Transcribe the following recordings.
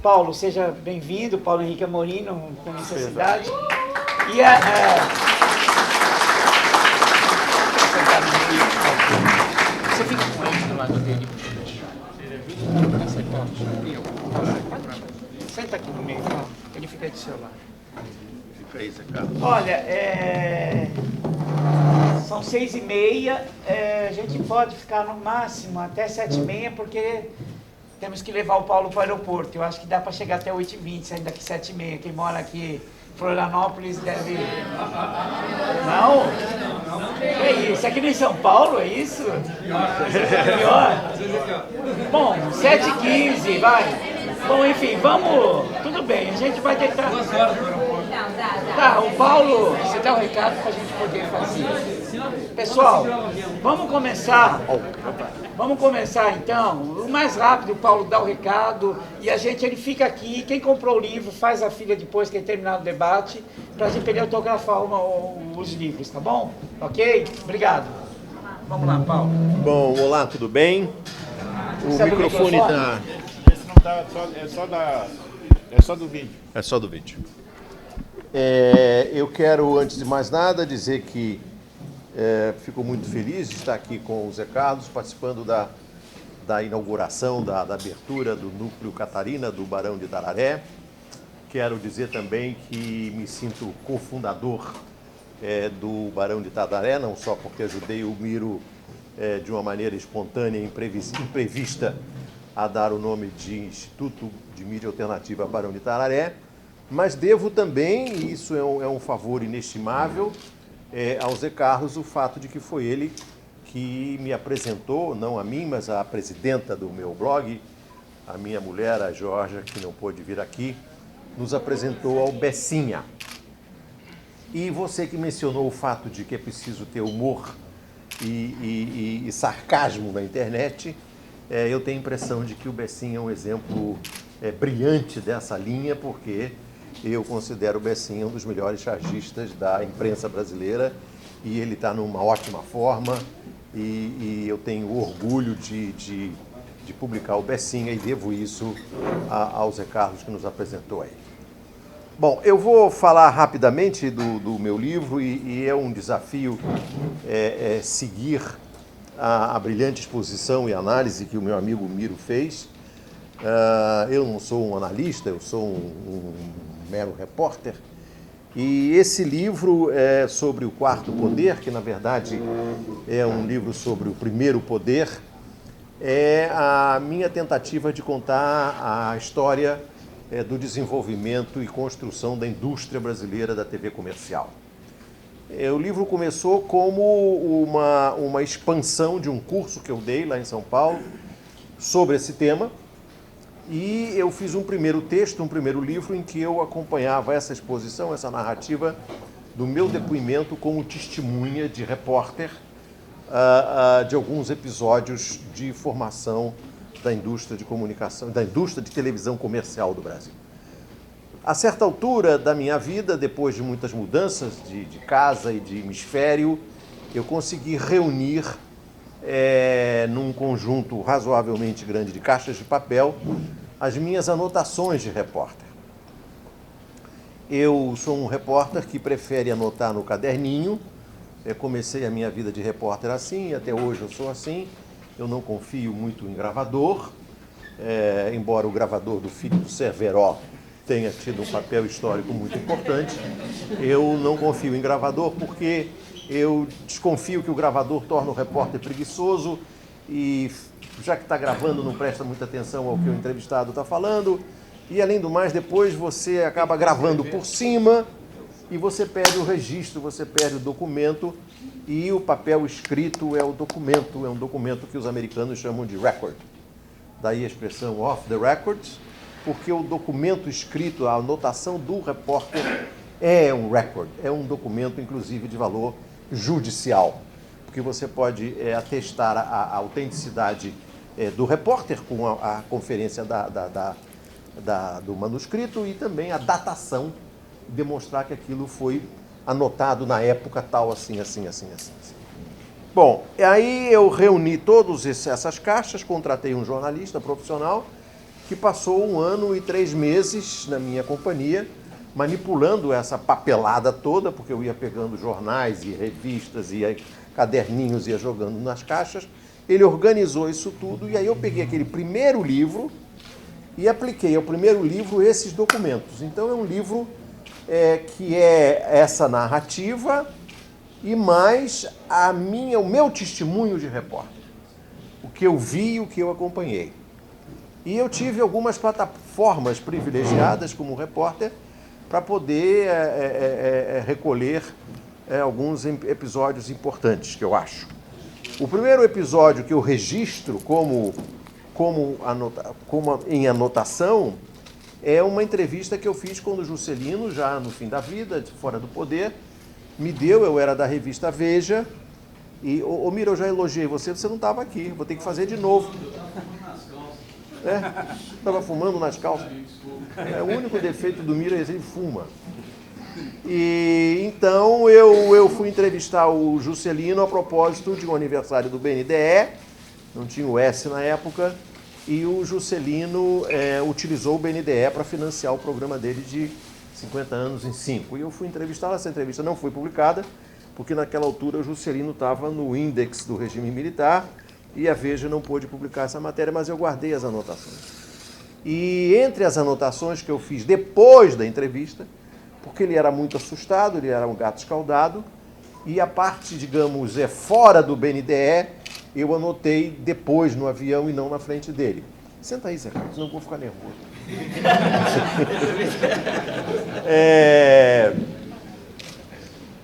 Paulo, seja bem-vindo, Paulo Henrique Amorim, com necessidade. E você fica com ele do lado dele. Senta aqui no meio, ele fica aí do seu lado. Fica aí, Zé Carlos. Olha, são 6h30, a gente pode ficar no máximo até 7h30, porque temos que levar o Paulo para o aeroporto. Eu acho que dá para chegar até 8h20, saindo daqui 7h30. Quem mora aqui em Florianópolis deve... Não? É isso, aqui em São Paulo, é isso? Pior? Bom, 7h15, vai. Bom, enfim, vamos... Tudo bem, a gente vai tentar... Tá, o Paulo, você dá um recado para a gente poder fazer. Pessoal, vamos começar. Vamos começar então. O mais rápido, o Paulo dá o recado e ele fica aqui. Quem comprou o livro faz a fila depois que ele terminar o debate para a gente poder autografar os livros, tá bom? Ok? Obrigado. Vamos lá, Paulo. Bom, olá, tudo bem? O microfone está... Esse não tá, é só do vídeo. É só do vídeo. Eu quero, antes de mais nada, dizer que fico muito feliz de estar aqui com o Zé Carlos, participando da inauguração, da abertura do Núcleo Catarina, do Barão de Itararé. Quero dizer também que me sinto cofundador do Barão de Itararé, não só porque ajudei o Miro de uma maneira espontânea e imprevista a dar o nome de Instituto de Mídia Alternativa Barão de Itararé, mas devo também, e isso é um favor inestimável, ao Zé Carlos, o fato de que foi ele que me apresentou, não a mim, mas a presidenta do meu blog, a minha mulher, a Georgia, que não pôde vir aqui, nos apresentou ao Bessinha. E você que mencionou o fato de que é preciso ter humor e sarcasmo na internet, eu tenho a impressão de que o Bessinha é um exemplo brilhante dessa linha, porque eu considero o Bessinha um dos melhores chargistas da imprensa brasileira e ele está numa ótima forma e eu tenho orgulho de publicar o Bessinha e devo isso ao Zé Carlos que nos apresentou aí. Bom, eu vou falar rapidamente do meu livro e é um desafio seguir a brilhante exposição e análise que o meu amigo Miro fez. Eu não sou um analista, eu sou um mero repórter, e esse livro é sobre o quarto poder, que na verdade é um livro sobre o primeiro poder, é a minha tentativa de contar a história do desenvolvimento e construção da indústria brasileira da TV comercial. O livro começou como uma expansão de um curso que eu dei lá em São Paulo sobre esse tema, e eu fiz um primeiro texto, um primeiro livro, em que eu acompanhava essa exposição, essa narrativa do meu depoimento como testemunha de repórter de alguns episódios de formação da indústria de comunicação, da indústria de televisão comercial do Brasil. A certa altura da minha vida, depois de muitas mudanças de casa e de hemisfério, eu consegui reunir num conjunto razoavelmente grande de caixas de papel, as minhas anotações de repórter. Eu sou um repórter que prefere anotar no caderninho. Eu comecei a minha vida de repórter assim, e até hoje eu sou assim. Eu não confio muito em gravador, embora o gravador do filho do Cerveró tenha tido um papel histórico muito importante. Eu não confio em gravador porque eu desconfio que o gravador torna o repórter preguiçoso e, já que está gravando, não presta muita atenção ao que o entrevistado está falando. E, além do mais, depois você acaba gravando por cima e você perde o registro, você perde o documento, e o papel escrito é um documento que os americanos chamam de record. Daí a expressão off the record, porque o documento escrito, a anotação do repórter é um record, é um documento, inclusive, de valor judicial. porque você pode atestar a autenticidade do repórter com a conferência do manuscrito e também a datação, demonstrar que aquilo foi anotado na época tal, assim. Bom, aí eu reuni todas essas caixas, contratei um jornalista profissional que passou 1 ano e 3 meses na minha companhia, manipulando essa papelada toda, porque eu ia pegando jornais e revistas e caderninhos, ia jogando nas caixas. Ele organizou isso tudo e aí eu peguei aquele primeiro livro e apliquei ao primeiro livro esses documentos. Então é um livro que é essa narrativa e mais o meu testemunho de repórter, o que eu vi e o que eu acompanhei. E eu tive algumas plataformas privilegiadas como repórter para poder recolher alguns episódios importantes, que eu acho. O primeiro episódio que eu registro em anotação é uma entrevista que eu fiz quando o Juscelino, já no fim da vida, fora do poder, me deu, eu era da revista Veja, e, Mira, eu já elogiei você não estava aqui, vou ter que fazer de novo. Estava fumando nas calças. O único defeito do Mira é que ele fuma. E então eu fui entrevistar o Juscelino a propósito de um aniversário do BNDE, não tinha o S na época, e o Juscelino utilizou o BNDE para financiar o programa dele de 50 anos em 5. E eu fui entrevistá-lo, essa entrevista não foi publicada, porque naquela altura o Juscelino estava no índex do regime militar e a Veja não pôde publicar essa matéria, mas eu guardei as anotações. E entre as anotações que eu fiz depois da entrevista, porque ele era muito assustado, ele era um gato escaldado, e a parte, digamos, fora do BNDE, eu anotei depois no avião e não na frente dele. Senta aí, Zé Carlos, senão eu vou ficar nervoso.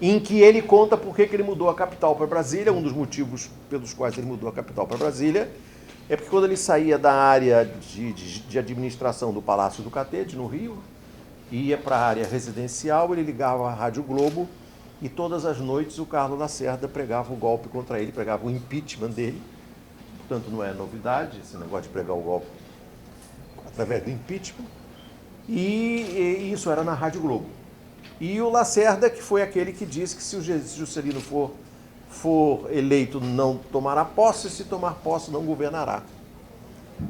Em que ele conta por que ele mudou a capital para Brasília. Um dos motivos pelos quais ele mudou a capital para Brasília é porque quando ele saía da área de administração do Palácio do Catete, no Rio, e ia para a área residencial, ele ligava a Rádio Globo e todas as noites o Carlos Lacerda pregava o golpe contra ele, pregava o impeachment dele. Portanto, não é novidade esse negócio de pregar o golpe através do impeachment. E isso era na Rádio Globo. E o Lacerda, que foi aquele que disse que se o Juscelino for eleito, não tomará posse, se tomar posse, não governará.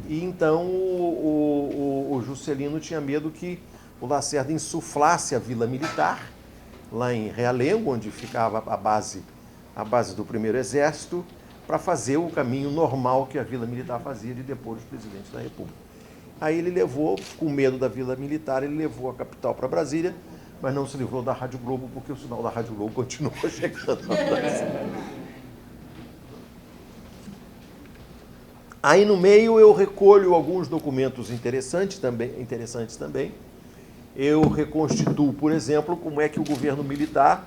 E então o Juscelino tinha medo que o Lacerda insuflasse a Vila Militar, lá em Realengo, onde ficava a base do primeiro Exército, para fazer o caminho normal que a Vila Militar fazia de depor os presidentes da República. Aí ele levou, com medo da Vila Militar, ele levou a capital para Brasília, mas não se livrou da Rádio Globo, porque o sinal da Rádio Globo continuou chegando. Aí no meio eu recolho alguns documentos interessantes também. Eu reconstituo, por exemplo, como é que o governo militar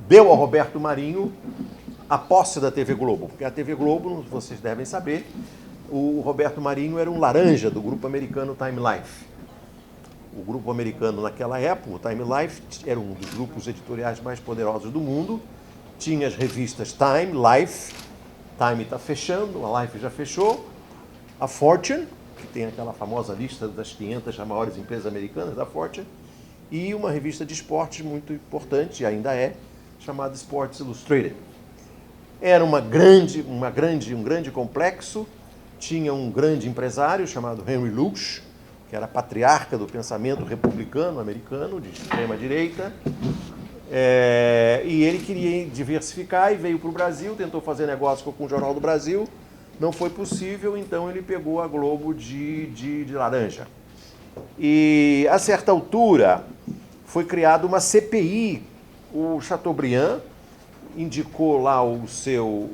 deu ao Roberto Marinho a posse da TV Globo, porque a TV Globo, vocês devem saber, o Roberto Marinho era um laranja do grupo americano Time Life. O grupo americano naquela época, o Time Life, era um dos grupos editoriais mais poderosos do mundo, tinha as revistas Time, Life, Time está fechando, a Life já fechou, a Fortune, que tem aquela famosa lista das 500 maiores empresas americanas da Fortune, e uma revista de esportes muito importante, ainda é, chamada Sports Illustrated. Era um grande complexo, tinha um grande empresário chamado Henry Luce, que era patriarca do pensamento republicano americano, de extrema-direita, e ele queria diversificar e veio para o Brasil, tentou fazer negócio com o Jornal do Brasil, não foi possível, então ele pegou a Globo de laranja. E, a certa altura, foi criada uma CPI. O Chateaubriand indicou lá o seu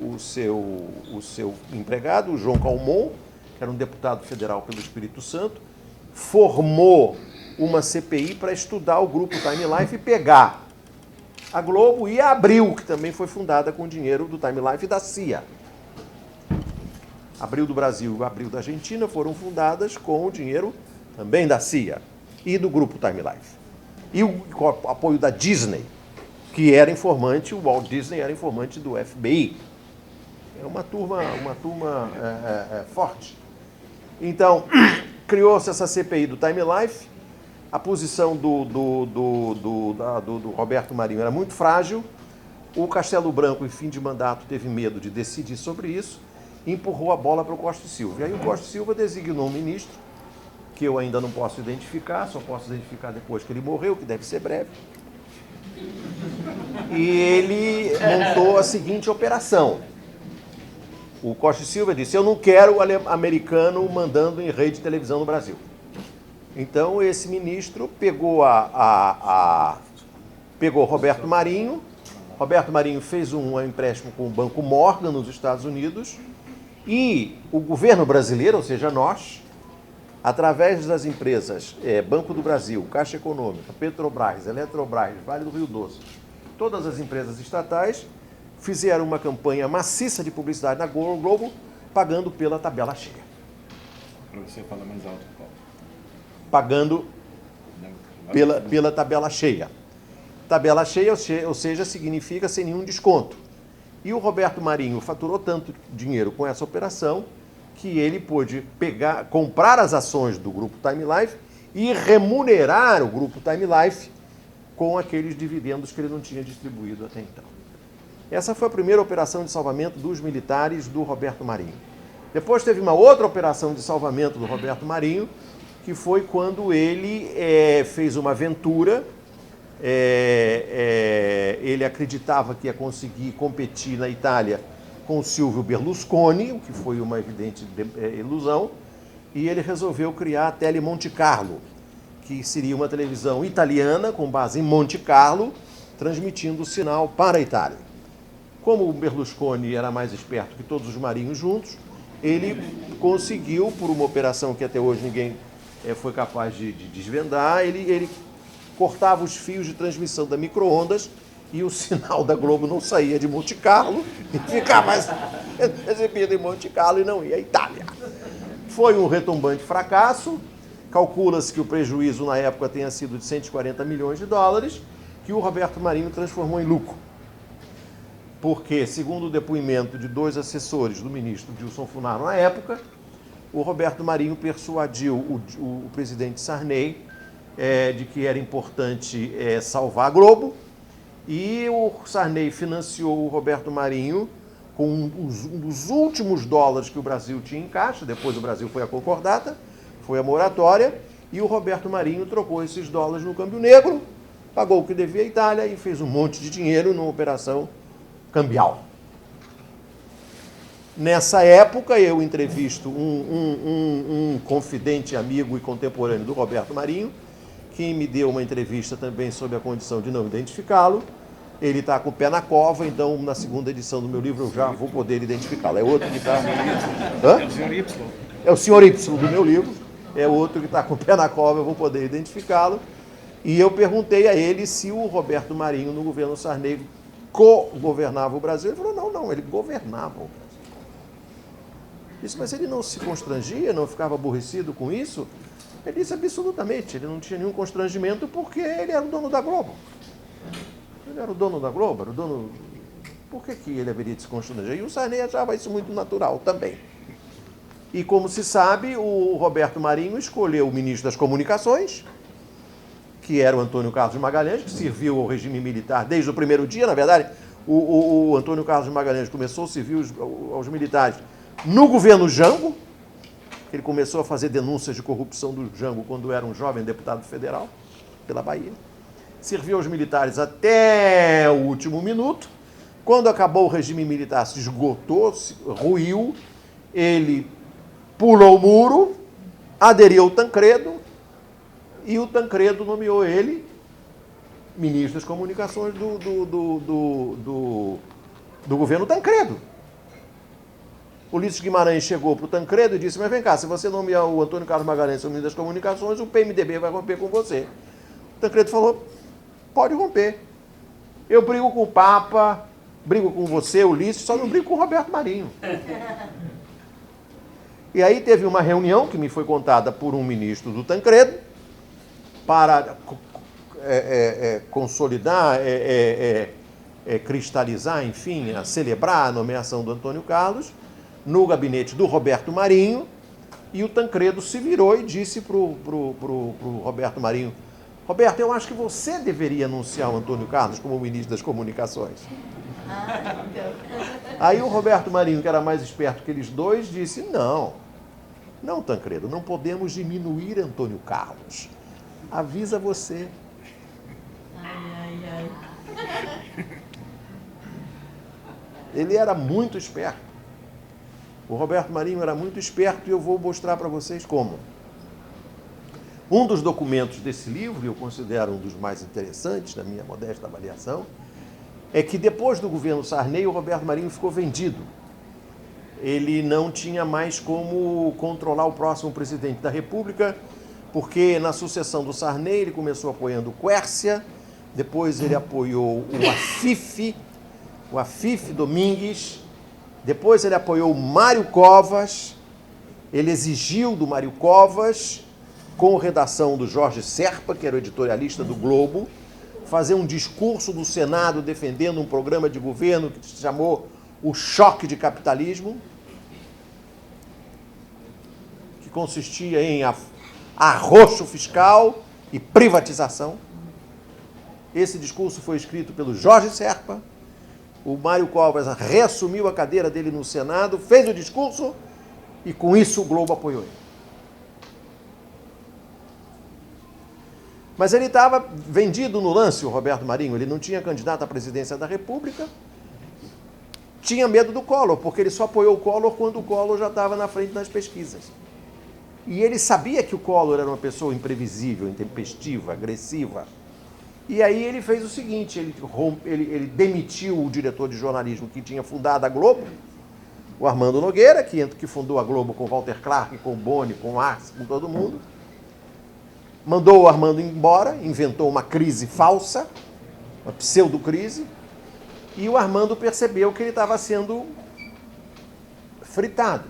empregado, o João Calmon, que era um deputado federal pelo Espírito Santo, formou uma CPI para estudar o grupo Time Life e pegar a Globo e a Abril, que também foi fundada com dinheiro do Time Life e da CIA. Abril do Brasil e Abril da Argentina foram fundadas com o dinheiro também da CIA e do grupo Time Life. E o apoio da Disney, que era informante, o Walt Disney era informante do FBI. É uma turma forte. Então, criou-se essa CPI do Time Life. A posição do Roberto Marinho era muito frágil. O Castelo Branco, em fim de mandato, teve medo de decidir sobre isso e empurrou a bola para o Costa e Silva. E aí o Costa e Silva designou um ministro, que eu ainda não posso identificar, só posso identificar depois que ele morreu, que deve ser breve. E ele montou a seguinte operação. O Costa e Silva disse: eu não quero o americano mandando em rede de televisão no Brasil. Então esse ministro pegou pegou Roberto Marinho. Roberto Marinho fez um empréstimo com o Banco Morgan nos Estados Unidos e o governo brasileiro, ou seja, nós, através das empresas Banco do Brasil, Caixa Econômica, Petrobras, Eletrobras, Vale do Rio Doce, todas as empresas estatais fizeram uma campanha maciça de publicidade na Globo, pagando pela tabela cheia. Para você falar mais alto, Paulo. Pagando pela tabela cheia. Tabela cheia, ou seja, significa sem nenhum desconto. E o Roberto Marinho faturou tanto dinheiro com essa operação que ele pôde comprar as ações do Grupo Time Life e remunerar o Grupo Time Life com aqueles dividendos que ele não tinha distribuído até então. Essa foi a primeira operação de salvamento dos militares do Roberto Marinho. Depois teve uma outra operação de salvamento do Roberto Marinho, que foi quando ele fez uma aventura. Ele acreditava que ia conseguir competir na Itália com o Silvio Berlusconi, o que foi uma evidente ilusão, e ele resolveu criar a Tele Monte Carlo, que seria uma televisão italiana com base em Monte Carlo, transmitindo o sinal para a Itália. Como o Berlusconi era mais esperto que todos os marinhos juntos, ele conseguiu, por uma operação que até hoje ninguém foi capaz de desvendar, ele cortava os fios de transmissão da micro-ondas e o sinal da Globo não saía de Monte Carlo e ficava exibido em Monte Carlo e não ia à Itália. Foi um retumbante fracasso. Calcula-se que o prejuízo na época tenha sido de 140 milhões de dólares, que o Roberto Marinho transformou em lucro. Porque, segundo o depoimento de 2 assessores do ministro Dilson Funaro na época, o Roberto Marinho persuadiu o presidente Sarney de que era importante salvar a Globo, e o Sarney financiou o Roberto Marinho com um dos últimos dólares que o Brasil tinha em caixa. Depois o Brasil foi a concordata, foi a moratória, e o Roberto Marinho trocou esses dólares no câmbio negro, pagou o que devia à Itália e fez um monte de dinheiro numa operação cambial. Nessa época, eu entrevisto um confidente, amigo e contemporâneo do Roberto Marinho, que me deu uma entrevista também sob a condição de não identificá-lo. Ele está com o pé na cova, então na segunda edição do meu livro eu já vou poder identificá-lo. É outro que está... É o senhor Y. É o senhor Y do meu livro, é outro que está com o pé na cova, eu vou poder identificá-lo. E eu perguntei a ele se o Roberto Marinho, no governo Sarney, co-governava o Brasil. Ele falou: não, ele governava o Brasil. Disse: mas ele não se constrangia, não ficava aborrecido com isso? Ele disse: absolutamente, ele não tinha nenhum constrangimento porque ele era o dono da Globo. Ele era o dono da Globo, era o dono... Por que ele haveria de se constranger? E o Sarney achava isso muito natural também. E como se sabe, o Roberto Marinho escolheu o ministro das Comunicações, que era o Antônio Carlos Magalhães, que serviu ao regime militar desde o primeiro dia. Na verdade, o Antônio Carlos Magalhães começou a servir aos militares no governo Jango. Ele começou a fazer denúncias de corrupção do Jango quando era um jovem deputado federal pela Bahia. Serviu aos militares até o último minuto. Quando acabou o regime militar, se esgotou, ruiu, ele pulou o muro, aderiu ao Tancredo, e o Tancredo nomeou ele ministro das Comunicações do governo Tancredo. Ulisses Guimarães chegou para o Tancredo e disse: mas vem cá, se você nomear o Antônio Carlos Magalhães ministro das Comunicações, o PMDB vai romper com você. O Tancredo falou: pode romper. Eu brigo com o Papa, brigo com você, Ulisses, só não brigo com o Roberto Marinho. E aí teve uma reunião que me foi contada por um ministro do Tancredo para consolidar, cristalizar, enfim, a celebrar a nomeação do Antônio Carlos no gabinete do Roberto Marinho, e o Tancredo se virou e disse pro Roberto Marinho: Roberto, eu acho que você deveria anunciar o Antônio Carlos como ministro das Comunicações. Aí o Roberto Marinho, que era mais esperto que eles dois, disse: não, Tancredo, não podemos diminuir Antônio Carlos. Avisa você. Ele era muito esperto. O Roberto Marinho era muito esperto, e eu vou mostrar para vocês como. Um dos documentos desse livro, e eu considero um dos mais interessantes, na minha modesta avaliação, é que depois do governo Sarney, o Roberto Marinho ficou vendido. Ele não tinha mais como controlar o próximo presidente da República, porque na sucessão do Sarney ele começou apoiando o Quércia, depois ele apoiou o Afif Domingues, depois ele apoiou o Mário Covas, ele exigiu do Mário Covas, com redação do Jorge Serpa, que era o editorialista do Globo, fazer um discurso do Senado defendendo um programa de governo que se chamou o choque de capitalismo, que consistia em arroxo fiscal e privatização. Esse discurso foi escrito pelo Jorge Serpa. O Mário Covas reassumiu a cadeira dele no Senado, fez o discurso e com isso o Globo apoiou ele. Mas ele estava vendido no lance, o Roberto Marinho. Ele não tinha candidato à presidência da República, tinha medo do Collor, porque ele só apoiou o Collor quando o Collor já estava na frente nas pesquisas. E ele sabia que o Collor era uma pessoa imprevisível, intempestiva, agressiva. E aí ele fez o seguinte, ele demitiu o diretor de jornalismo que tinha fundado a Globo, o Armando Nogueira, que fundou a Globo com Walter Clark, com o Boni, com o Arce, com todo mundo. Mandou o Armando embora, inventou uma crise falsa, uma pseudo-crise, e o Armando percebeu que ele estava sendo fritado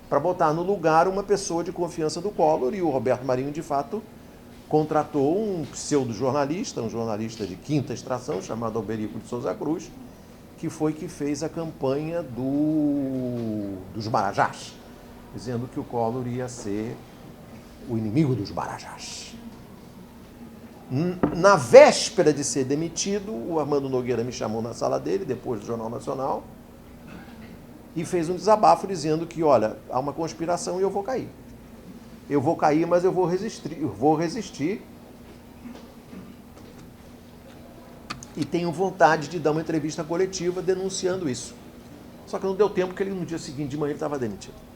para botar no lugar uma pessoa de confiança do Collor, e o Roberto Marinho, de fato, contratou um pseudo-jornalista, um jornalista de quinta extração, chamado Alberico de Souza Cruz, que foi que fez a campanha dos Marajás, dizendo que o Collor ia ser o inimigo dos Marajás. Na véspera de ser demitido, o Armando Nogueira me chamou na sala dele, depois do Jornal Nacional, e fez um desabafo dizendo que, olha, há uma conspiração e eu vou cair. Eu vou cair, mas eu vou resistir. E tenho vontade de dar uma entrevista coletiva denunciando isso. Só que não deu tempo, porque ele, no dia seguinte de manhã ele estava demitido.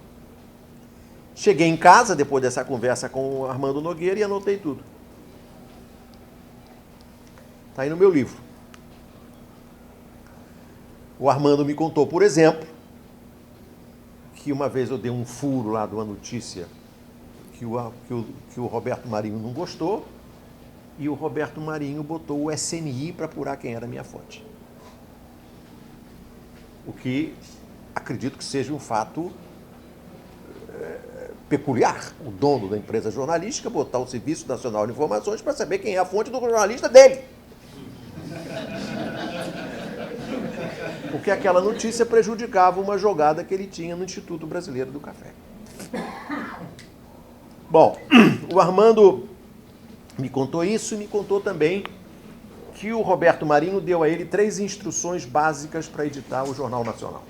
Cheguei em casa, depois dessa conversa com o Armando Nogueira, e anotei tudo. Está aí no meu livro. O Armando me contou, por exemplo, que uma vez eu dei um furo lá de uma notícia que o Roberto Marinho não gostou, e o Roberto Marinho botou o SNI para apurar quem era a minha fonte. O que acredito que seja um fato peculiar. O dono da empresa jornalística botar o Serviço Nacional de Informações para saber quem é a fonte do jornalista dele. Porque aquela notícia prejudicava uma jogada que ele tinha no Instituto Brasileiro do Café. Bom, o Armando me contou isso e me contou também que o Roberto Marinho deu a ele 3 instruções básicas para editar o Jornal Nacional.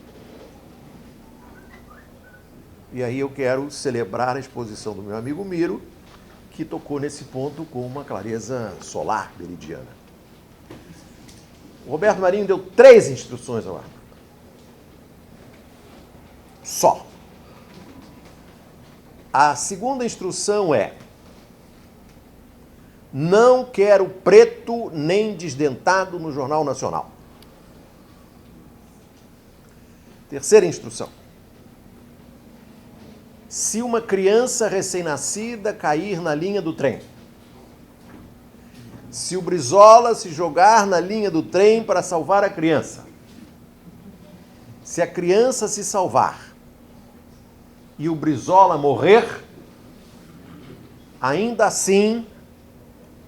E aí eu quero celebrar a exposição do meu amigo Miro, que tocou nesse ponto com uma clareza solar meridiana. O Roberto Marinho deu 3 instruções ao Armando. Só. A segunda instrução é: não quero preto nem desdentado no Jornal Nacional. Terceira instrução: se uma criança recém-nascida cair na linha do trem, se o Brizola se jogar na linha do trem para salvar a criança, se a criança se salvar e o Brizola morrer, ainda assim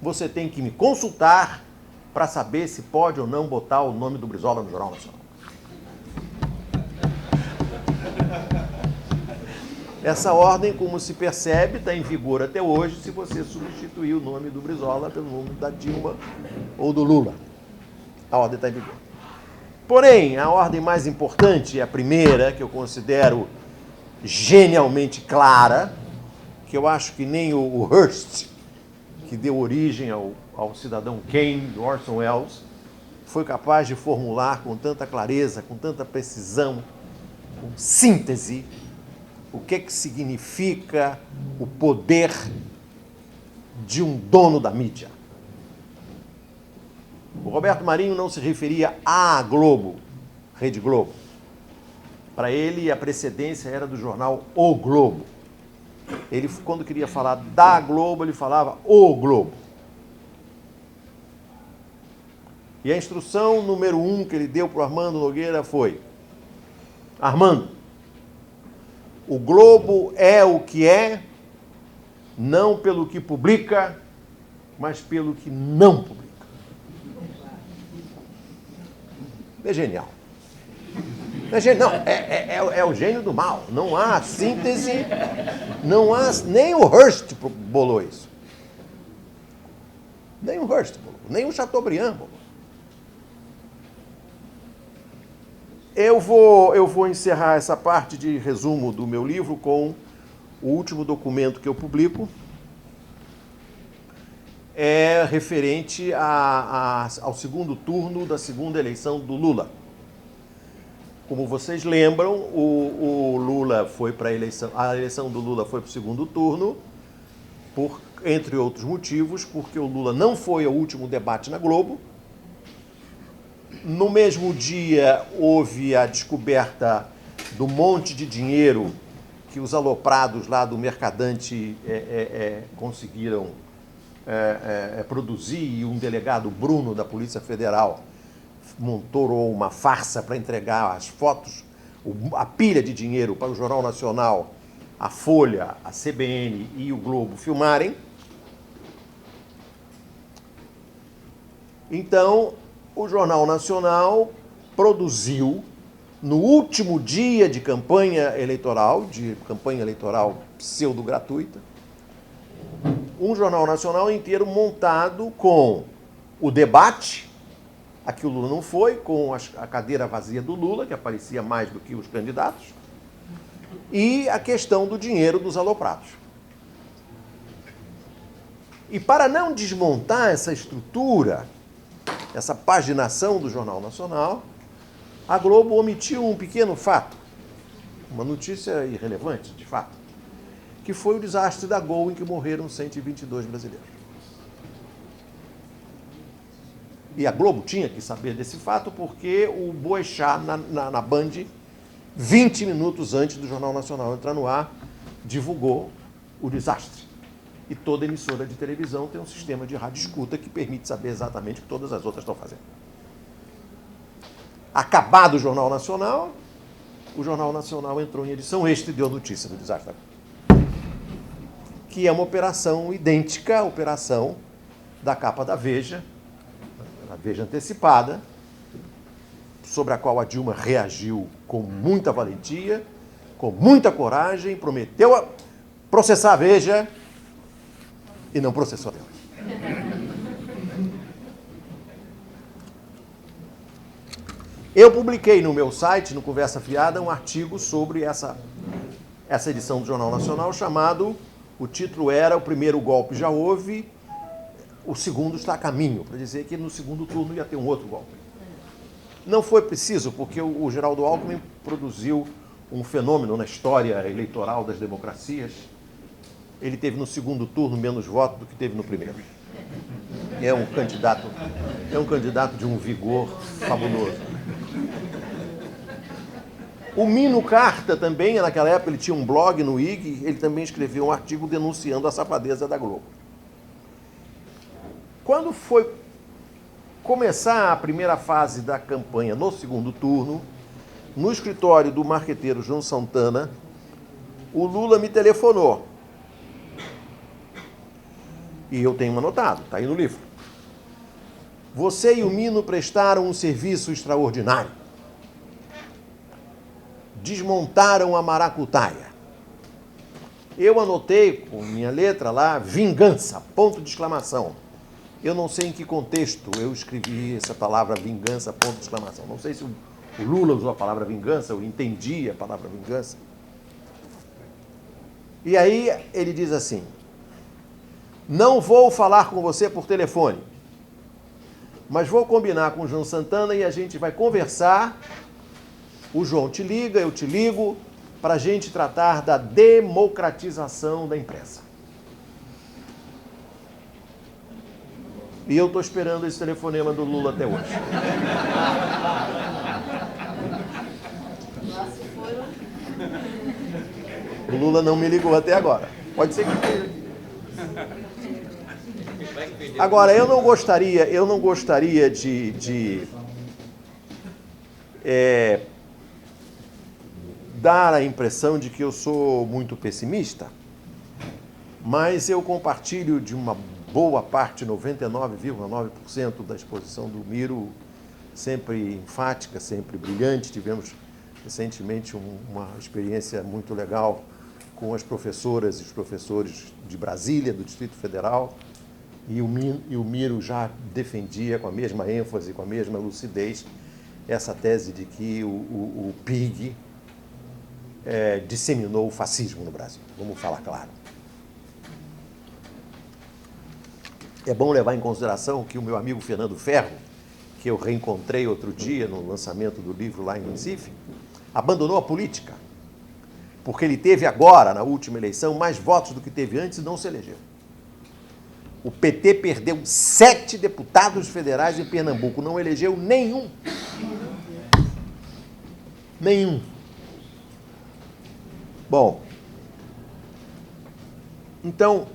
você tem que me consultar para saber se pode ou não botar o nome do Brizola no Jornal Nacional. Essa ordem, como se percebe, está em vigor até hoje se você substituir o nome do Brizola pelo nome da Dilma ou do Lula. A ordem está em vigor. Porém, a ordem mais importante, a primeira, que eu considero genialmente clara, que eu acho que nem o Hearst, que deu origem ao cidadão Kane, do Orson Welles, foi capaz de formular com tanta clareza, com tanta precisão, com síntese, o que significa o poder de um dono da mídia. O Roberto Marinho não se referia à Globo, Rede Globo. Para ele, a precedência era do jornal O Globo. Ele, quando queria falar da Globo, ele falava O Globo. E a instrução número 1 que ele deu para o Armando Nogueira foi: Armando, o Globo é o que é, não pelo que publica, mas pelo que não publica. É genial. Não, é o gênio do mal. Não há síntese, não há... Nem o Hearst bolou isso. Nem o Hearst bolou, nem o Chateaubriand bolou. Eu vou encerrar essa parte de resumo do meu livro com o último documento que eu publico. É referente ao segundo turno da segunda eleição do Lula. Como vocês lembram, o Lula foi para a eleição do Lula foi para o segundo turno, entre outros motivos, porque o Lula não foi ao último debate na Globo. No mesmo dia, houve a descoberta do monte de dinheiro que os aloprados lá do Mercadante conseguiram produzir, e um delegado, Bruno, da Polícia Federal, montou uma farsa para entregar as fotos, a pilha de dinheiro para o Jornal Nacional, a Folha, a CBN e o Globo filmarem. Então, o Jornal Nacional produziu, no último dia de campanha eleitoral pseudo-gratuita, um Jornal Nacional inteiro montado com o debate, a que o Lula não foi, com a cadeira vazia do Lula, que aparecia mais do que os candidatos, e a questão do dinheiro dos aloprados. E para não desmontar essa estrutura, essa paginação do Jornal Nacional, a Globo omitiu um pequeno fato, uma notícia irrelevante, de fato, que foi o desastre da Gol, em que morreram 122 brasileiros. E a Globo tinha que saber desse fato porque o Boechat, na Band, 20 minutos antes do Jornal Nacional entrar no ar, divulgou o desastre. E toda emissora de televisão tem um sistema de rádio-escuta que permite saber exatamente o que todas as outras estão fazendo. Acabado o Jornal Nacional entrou em edição extra e deu notícia do desastre da Globo. Que é uma operação idêntica à operação da capa da Veja, a Veja antecipada, sobre a qual a Dilma reagiu com muita valentia, com muita coragem, prometeu processar a Veja e não processou até hoje. Eu publiquei no meu site, no Conversa Fiada, um artigo sobre essa edição do Jornal Nacional, o título era: O Primeiro Golpe Já Houve, o segundo está a caminho, para dizer que no segundo turno ia ter um outro golpe. Não foi preciso, porque o Geraldo Alckmin produziu um fenômeno na história eleitoral das democracias. Ele teve no segundo turno menos votos do que teve no primeiro. É um candidato de um vigor fabuloso. O Mino Carta também, naquela época, ele tinha um blog no IG, ele também escreveu um artigo denunciando a safadeza da Globo. Quando foi começar a primeira fase da campanha no segundo turno, no escritório do marqueteiro João Santana, o Lula me telefonou. E eu tenho anotado, está aí no livro. Você e o Mino prestaram um serviço extraordinário. Desmontaram a maracutaia. Eu anotei com minha letra lá, vingança, ponto de exclamação. Eu não sei em que contexto eu escrevi essa palavra vingança, ponto de exclamação. Não sei se o Lula usou a palavra vingança, eu entendi a palavra vingança. E aí ele diz assim, não vou falar com você por telefone, mas vou combinar com o João Santana e a gente vai conversar. O João te liga, eu te ligo, para a gente tratar da democratização da imprensa. E eu estou esperando esse telefonema do Lula até hoje. O Lula não me ligou até agora. Pode ser que... Agora, eu não gostaria de dar a impressão de que eu sou muito pessimista, mas eu compartilho de uma boa parte, 99,9% da exposição do Miro, sempre enfática, sempre brilhante. Tivemos recentemente uma experiência muito legal com as professoras e os professores de Brasília, do Distrito Federal, e o Miro já defendia com a mesma ênfase, com a mesma lucidez, essa tese de que o PIG disseminou o fascismo no Brasil. Vamos falar claro. É bom levar em consideração que o meu amigo Fernando Ferro, que eu reencontrei outro dia no lançamento do livro lá em Recife, abandonou a política, porque ele teve agora, na última eleição, mais votos do que teve antes e não se elegeu. O PT perdeu 7 deputados federais em Pernambuco, não elegeu nenhum. Nenhum. Bom, então,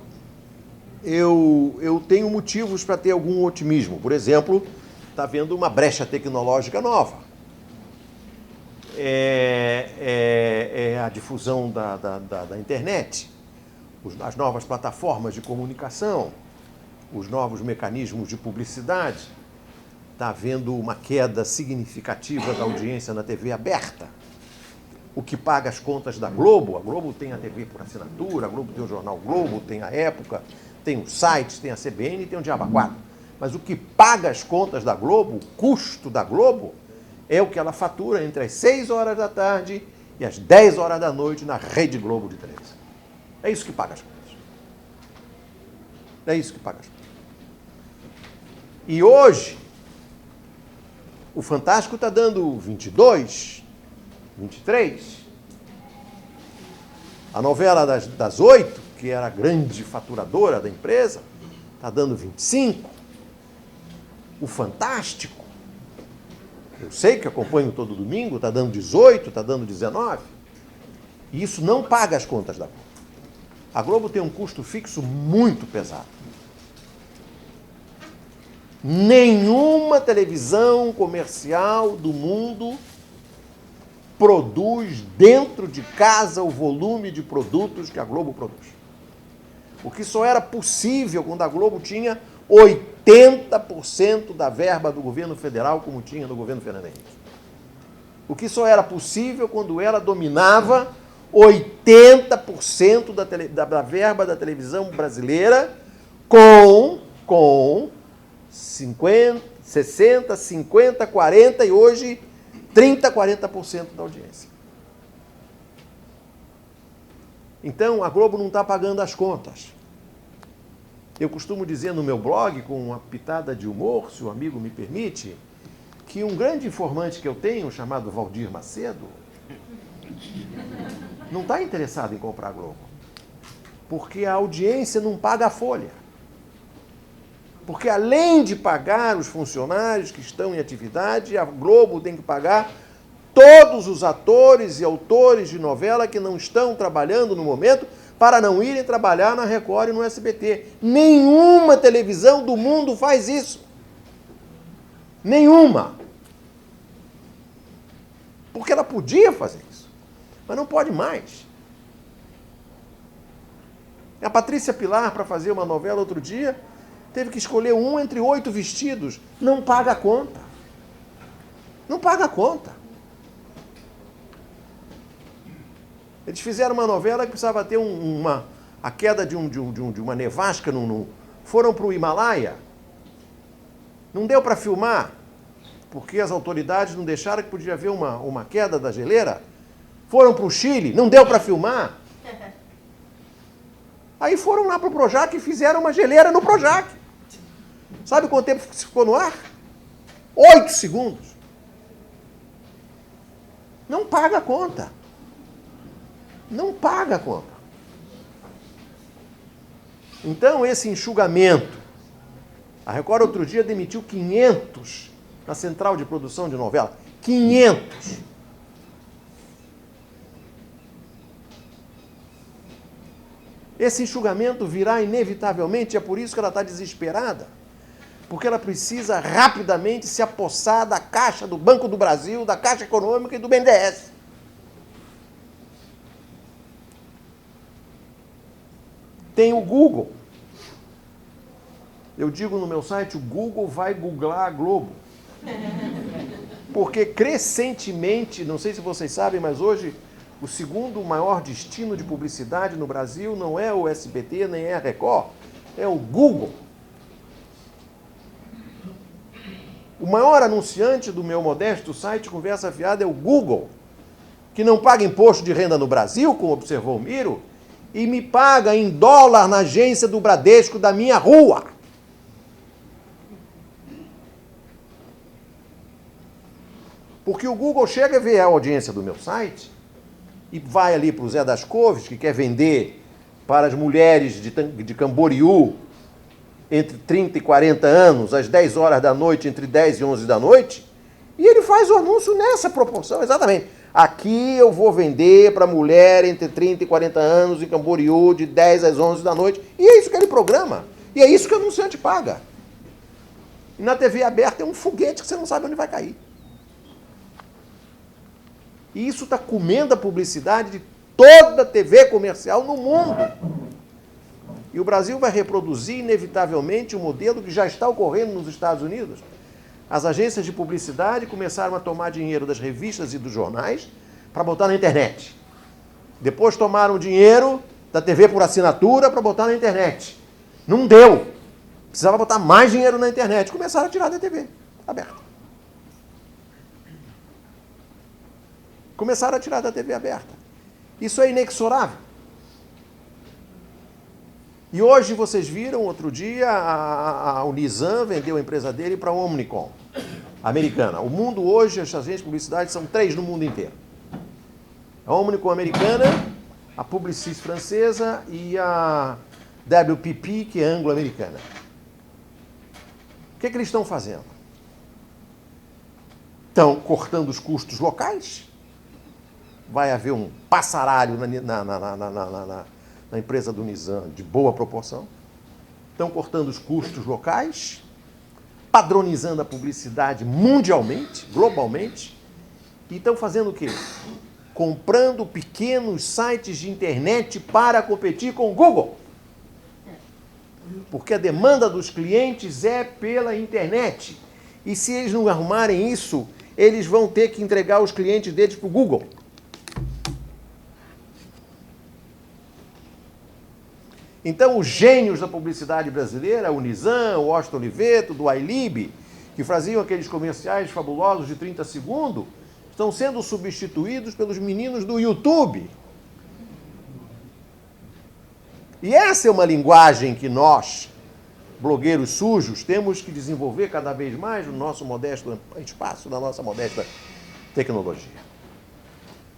eu tenho motivos para ter algum otimismo. Por exemplo, está havendo uma brecha tecnológica nova. A difusão da internet, as novas plataformas de comunicação, os novos mecanismos de publicidade. Está havendo uma queda significativa da audiência na TV aberta. O que paga as contas da Globo, a Globo tem a TV por assinatura, a Globo tem o jornal Globo, tem a Época, tem os sites, tem a CBN e tem o Diabo 4. Mas o que paga as contas da Globo, o custo da Globo, é o que ela fatura entre as 6 horas da tarde e as 10 horas da noite na Rede Globo de televisão. É isso que paga as contas. É isso que paga as contas. E hoje, o Fantástico está dando 22, 23. A novela das 8, que era a grande faturadora da empresa, está dando 25. O Fantástico, eu sei que acompanho todo domingo, está dando 18, está dando 19. E isso não paga as contas da Globo. A Globo tem um custo fixo muito pesado. Nenhuma televisão comercial do mundo produz dentro de casa o volume de produtos que a Globo produz. O que só era possível quando a Globo tinha 80% da verba do governo federal, como tinha no governo Fernando Henrique. O que só era possível quando ela dominava 80% da verba da televisão brasileira com 50, 60, 50, 40 e hoje 30, 40% da audiência. Então, a Globo não está pagando as contas. Eu costumo dizer no meu blog, com uma pitada de humor, se o amigo me permite, que um grande informante que eu tenho, chamado Valdir Macedo, não está interessado em comprar a Globo. Porque a audiência não paga a folha. Porque além de pagar os funcionários que estão em atividade, a Globo tem que pagar todos os atores e autores de novela que não estão trabalhando no momento para não irem trabalhar na Record e no SBT. Nenhuma televisão do mundo faz isso. Nenhuma. Porque ela podia fazer isso, mas não pode mais. A Patrícia Pilar, para fazer uma novela outro dia, teve que escolher um entre 8 vestidos. Não paga a conta. Não paga a conta. Eles fizeram uma novela que precisava ter a queda de uma nevasca. Foram para o Himalaia. Não deu para filmar, porque as autoridades não deixaram que podia haver uma queda da geleira. Foram para o Chile, não deu para filmar. Aí foram lá para o Projac e fizeram uma geleira no Projac. Sabe quanto tempo ficou no ar? 8 segundos. Não paga a conta. Não paga a conta. Então, esse enxugamento. A Record, outro dia, demitiu 500 na central de produção de novela. 500. Esse enxugamento virá inevitavelmente, é por isso que ela está desesperada. Porque ela precisa rapidamente se apossar da Caixa do Banco do Brasil, da Caixa Econômica e do BNDES. Tem o Google. Eu digo no meu site, o Google vai googlar a Globo. Porque crescentemente, não sei se vocês sabem, mas hoje o segundo maior destino de publicidade no Brasil não é o SBT, nem é a Record, é o Google. O maior anunciante do meu modesto site Conversa Fiada é o Google, que não paga imposto de renda no Brasil, como observou o Miro, e me paga em dólar na agência do Bradesco da minha rua. Porque o Google chega e vê a audiência do meu site e vai ali para o Zé das Couves, que quer vender para as mulheres de Camboriú entre 30 e 40 anos, às 10 horas da noite, entre 10 e 11 da noite, e ele faz o anúncio nessa proporção, exatamente. Aqui eu vou vender para mulher entre 30 e 40 anos em Camboriú, de 10 às 11 da noite. E é isso que ele programa. E é isso que o anunciante paga. E na TV aberta é um foguete que você não sabe onde vai cair. E isso está comendo a publicidade de toda a TV comercial no mundo. E o Brasil vai reproduzir, inevitavelmente, o modelo que já está ocorrendo nos Estados Unidos. As agências de publicidade começaram a tomar dinheiro das revistas e dos jornais para botar na internet. Depois tomaram dinheiro da TV por assinatura para botar na internet. Não deu. Precisava botar mais dinheiro na internet. Começaram a tirar da TV aberta. Começaram a tirar da TV aberta. Isso é inexorável. E hoje vocês viram, outro dia, o Nizam vendeu a empresa dele para a Omnicom, americana. O mundo hoje, as agências de publicidade são 3 no mundo inteiro. A Omnicom americana, a Publicis francesa e a WPP, que é anglo-americana. O que eles estão fazendo? Estão cortando os custos locais. Vai haver um passaralho na empresa do Nizam de boa proporção. Estão cortando os custos locais, padronizando a publicidade mundialmente, globalmente, e estão fazendo o quê? Comprando pequenos sites de internet para competir com o Google. Porque a demanda dos clientes é pela internet. E se eles não arrumarem isso, eles vão ter que entregar os clientes deles para o Google. Então, os gênios da publicidade brasileira, o Nizam, o Washington Oliveto, do iLib, que faziam aqueles comerciais fabulosos de 30 segundos, estão sendo substituídos pelos meninos do YouTube. E essa é uma linguagem que nós, blogueiros sujos, temos que desenvolver cada vez mais no nosso modesto espaço, na nossa modesta tecnologia.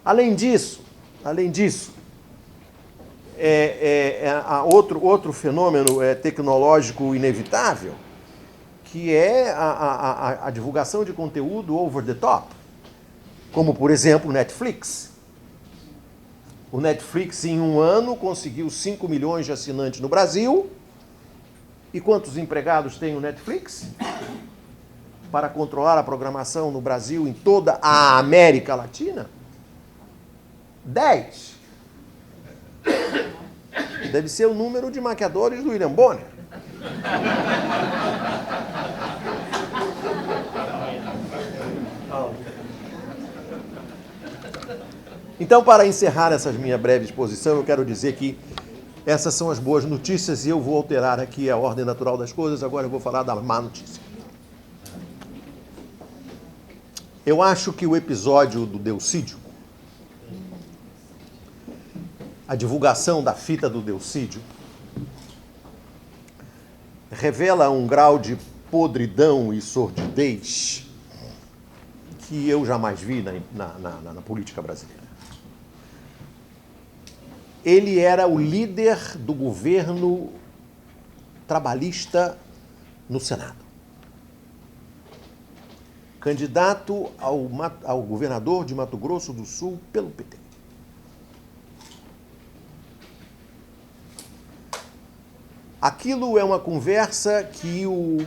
Além disso, outro fenômeno tecnológico inevitável, que é a divulgação de conteúdo over the top, como, por exemplo, o Netflix. O Netflix, em um ano, conseguiu 5 milhões de assinantes no Brasil. E quantos empregados tem o Netflix? Para controlar a programação no Brasil, em toda a América Latina? 10. deve ser o número de maquiadores do William Bonner. Então, para encerrar essa minha breve exposição, eu quero dizer que essas são as boas notícias e eu vou alterar aqui a ordem natural das coisas. Agora eu vou falar da má notícia. Eu acho que o episódio do Delcídio, a divulgação da fita do Delcídio, revela um grau de podridão e sordidez que eu jamais vi na política brasileira. Ele era o líder do governo trabalhista no Senado. Candidato ao governador de Mato Grosso do Sul pelo PT. Aquilo é uma conversa que o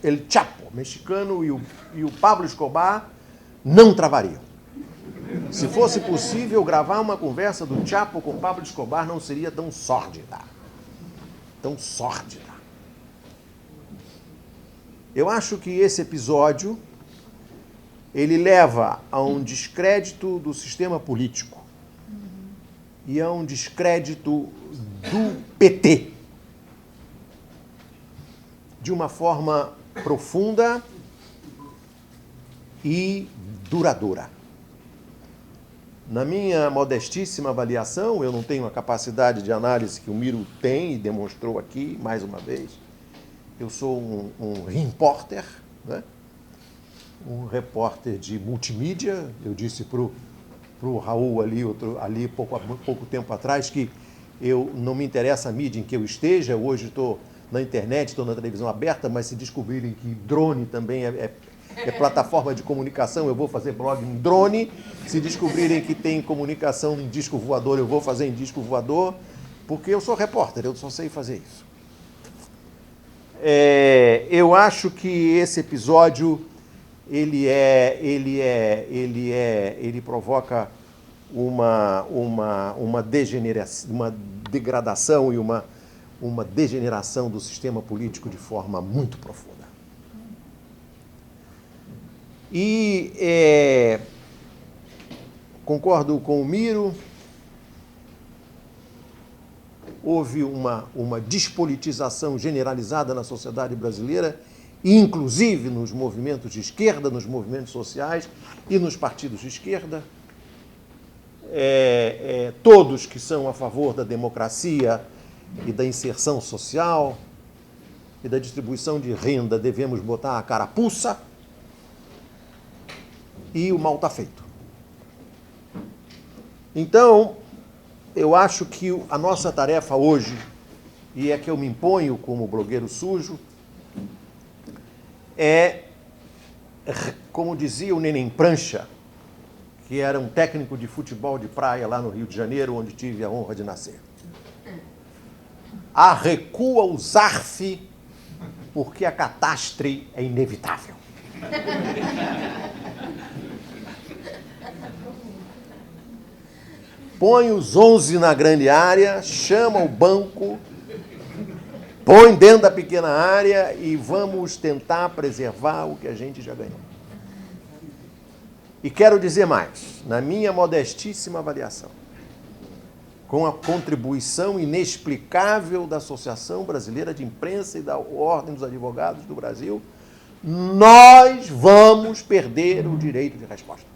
El Chapo mexicano e o Pablo Escobar não travariam. Se fosse possível gravar uma conversa do Chapo com Pablo Escobar, não seria tão sórdida. Tão sórdida. Eu acho que esse episódio, ele leva a um descrédito do sistema político e a um descrédito do PT de uma forma profunda e duradoura. Na minha modestíssima avaliação, eu não tenho a capacidade de análise que o Miro tem e demonstrou aqui, mais uma vez. Eu sou um repórter, né? Um repórter de multimídia. Eu disse para o Raul ali pouco tempo atrás que eu não me interessa a mídia em que eu esteja. Hoje estou na internet, estou na televisão aberta, mas se descobrirem que drone também é plataforma de comunicação, eu vou fazer blog em drone. Se descobrirem que tem comunicação em disco voador, eu vou fazer em disco voador, porque eu sou repórter, eu só sei fazer isso. Eu acho que esse episódio ele provoca uma degradação e uma degeneração do sistema político de forma muito profunda. E concordo com o Miro, houve uma despolitização generalizada na sociedade brasileira, inclusive nos movimentos de esquerda, nos movimentos sociais e nos partidos de esquerda. Todos que são a favor da democracia e da inserção social e da distribuição de renda devemos botar a carapuça. E o mal está feito. Então, eu acho que a nossa tarefa hoje, e é que eu me imponho como blogueiro sujo, é, como dizia o Neném Prancha, que era um técnico de futebol de praia lá no Rio de Janeiro, onde tive a honra de nascer. Arrecua o Zarf, porque a catástrofe é inevitável. Põe os 11 na grande área, chama o banco, põe dentro da pequena área e vamos tentar preservar o que a gente já ganhou. E quero dizer mais, na minha modestíssima avaliação, com a contribuição inexplicável da Associação Brasileira de Imprensa e da Ordem dos Advogados do Brasil, nós vamos perder o direito de resposta.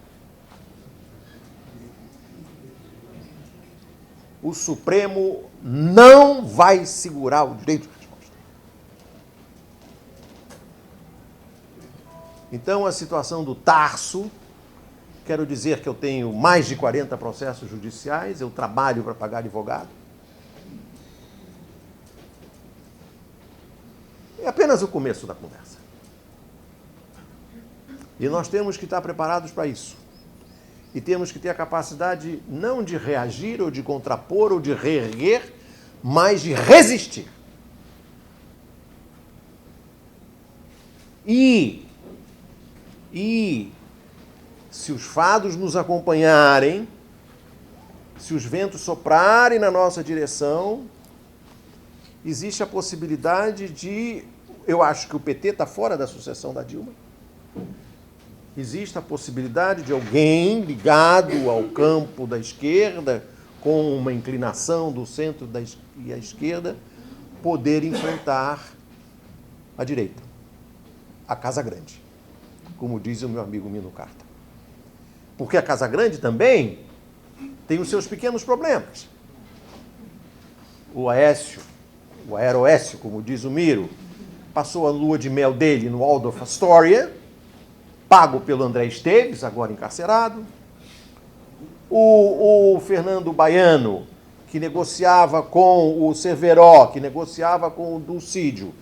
O Supremo não vai segurar o direito de resposta. Então, a situação do Tarso, quero dizer que eu tenho mais de 40 processos judiciais, eu trabalho para pagar advogado. É apenas o começo da conversa. E nós temos que estar preparados para isso. E temos que ter a capacidade não de reagir, ou de contrapor, ou de reerguer, mas de resistir. E se os fados nos acompanharem, se os ventos soprarem na nossa direção, existe a possibilidade de... Eu acho que o PT está fora da sucessão da Dilma. Existe a possibilidade de alguém ligado ao campo da esquerda, com uma inclinação do centro e à esquerda, poder enfrentar a direita, a Casa Grande, como diz o meu amigo Mino Carta. Porque a Casa Grande também tem os seus pequenos problemas. O Aeroécio, como diz o Miro, passou a lua de mel dele no Waldorf Astoria, pago pelo André Esteves, agora encarcerado. O Fernando Baiano, que negociava com o Cerveró, que negociava com o Dulcídio.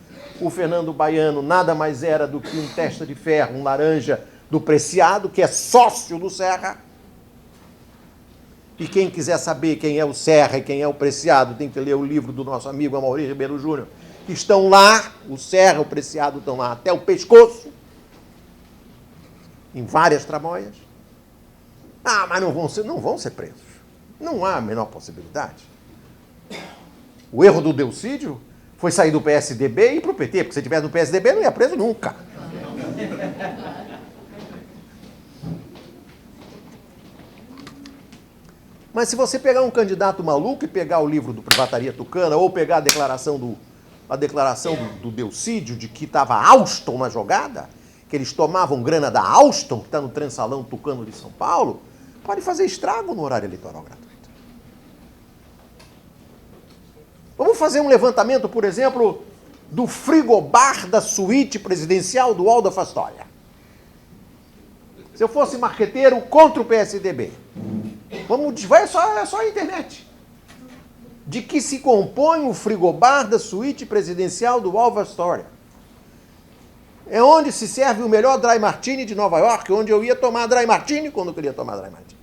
O Fernando Baiano nada mais era do que um testa de ferro, um laranja do Preciado, que é sócio do Serra. E quem quiser saber quem é o Serra e quem é o Preciado, tem que ler o livro do nosso amigo Amaury Ribeiro Júnior, que estão lá, o Serra e o Preciado estão lá até o pescoço, em várias tramóias. Ah, mas não vão ser presos. Não há a menor possibilidade. O erro do Dulcídio foi sair do PSDB e ir para o PT, porque se tivesse no PSDB não ia preso nunca. Mas se você pegar um candidato maluco e pegar o livro do Privataria Tucana, ou pegar a declaração do Dulcídio de que estava Alstom na jogada, que eles tomavam grana da Alstom, que está no Transalão Tucano de São Paulo, pode fazer estrago no horário eleitoral gratuito. Vamos fazer um levantamento, por exemplo, do frigobar da suíte presidencial do Waldorf Astoria. Se eu fosse marqueteiro contra o PSDB, é só a internet. De que se compõe o frigobar da suíte presidencial do Waldorf Astoria? É onde se serve o melhor dry martini de Nova York, onde eu ia tomar dry martini quando eu queria tomar dry martini.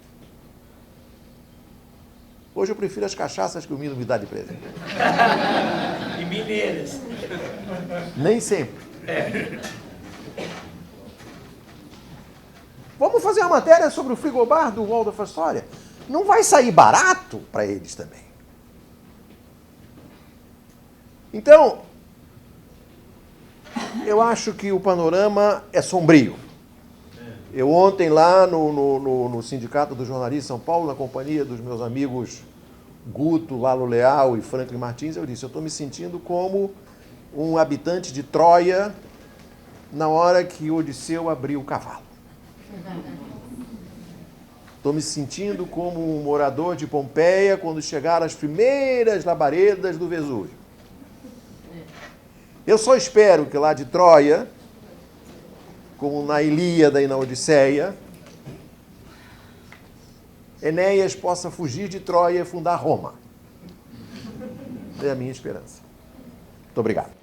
Hoje eu prefiro as cachaças que o Mino me dá de presente. E mineiras. Nem sempre. Vamos fazer uma matéria sobre o frigobar do Waldorf Astoria. Não vai sair barato para eles também. Então, eu acho que o panorama é sombrio. Eu ontem lá no Sindicato dos Jornalistas de São Paulo, na companhia dos meus amigos Guto, Lalo Leal e Franklin Martins, eu disse, eu estou me sentindo como um habitante de Troia na hora que Odisseu abriu o cavalo. Estou me sentindo como um morador de Pompeia quando chegaram as primeiras labaredas do Vesúvio. Eu só espero que lá de Troia, como na Ilíada e na Odisseia, Enéas possa fugir de Troia e fundar Roma. É a minha esperança. Muito obrigado.